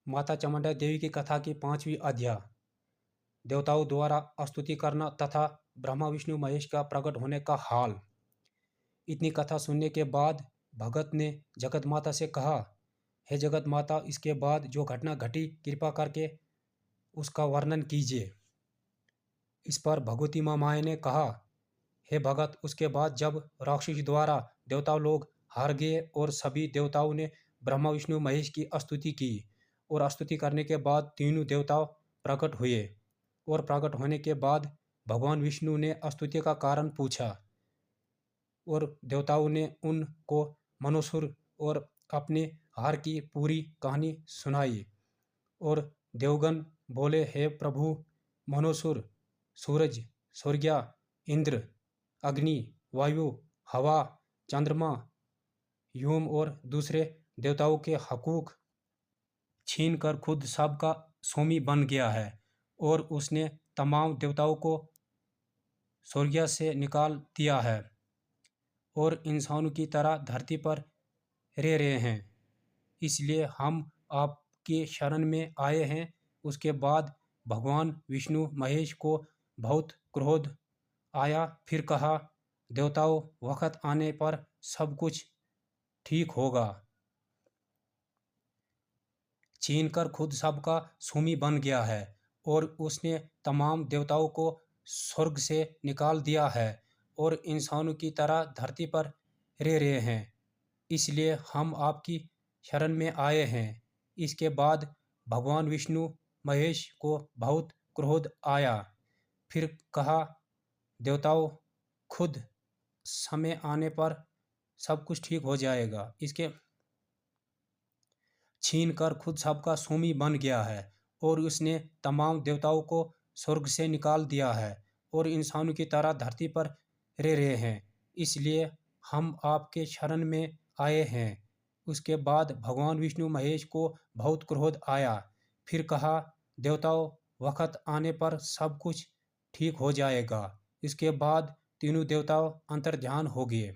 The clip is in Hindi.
माता चामुंडा देवी की कथा की 5वीं अध्याय। देवताओं द्वारा स्तुति करना तथा ब्रह्मा विष्णु महेश का प्रकट होने का हाल। इतनी कथा सुनने के बाद भगत ने जगत माता से कहा, हे जगत माता, इसके बाद जो घटना घटी कृपा करके उसका वर्णन कीजिए। इस पर भगवती माँ माया ने कहा, हे भगत, उसके बाद जब राक्षस द्वारा देवता लोग हार गए और सभी देवताओं ने ब्रह्मा विष्णु महेश की स्तुति की और स्तुति करने के बाद तीनों देवता प्रकट हुए और प्रकट होने के बाद भगवान विष्णु ने स्तुति का कारण पूछा और देवताओं ने उनको मनुष्य और अपने हार की पूरी कहानी सुनाई। और देवगण बोले, हे प्रभु, मनुष्य, सूरज, सूर्य, इंद्र, अग्नि, वायु, हवा, चंद्रमा, व्योम और दूसरे देवताओं के हकूक छीन कर खुद सबका स्वामी बन गया है और उसने तमाम देवताओं को स्वर्ग से निकाल दिया है और इंसानों की तरह धरती पर रह रहे हैं। इसलिए हम आपके शरण में आए हैं। उसके बाद भगवान विष्णु महेश को बहुत क्रोध आया। फिर कहा, देवताओं, वक्त आने पर सब कुछ ठीक होगा। छीन कर खुद सबका स्वामी बन गया है और उसने तमाम देवताओं को स्वर्ग से निकाल दिया है और इंसानों की तरह धरती पर रह रहे हैं। इसलिए हम आपकी शरण में आए हैं। इसके बाद भगवान विष्णु महेश को बहुत क्रोध आया। फिर कहा, देवताओं, खुद समय आने पर सब कुछ ठीक हो जाएगा। इसके छीन कर खुद सबका स्वामी बन गया है और उसने तमाम देवताओं को स्वर्ग से निकाल दिया है और इंसानों की तरह धरती पर रह रहे हैं। इसलिए हम आपके शरण में आए हैं। उसके बाद भगवान विष्णु महेश को बहुत क्रोध आया। फिर कहा, देवताओं, वक्त आने पर सब कुछ ठीक हो जाएगा। इसके बाद तीनों देवताओं अंतर्ध्यान हो गए।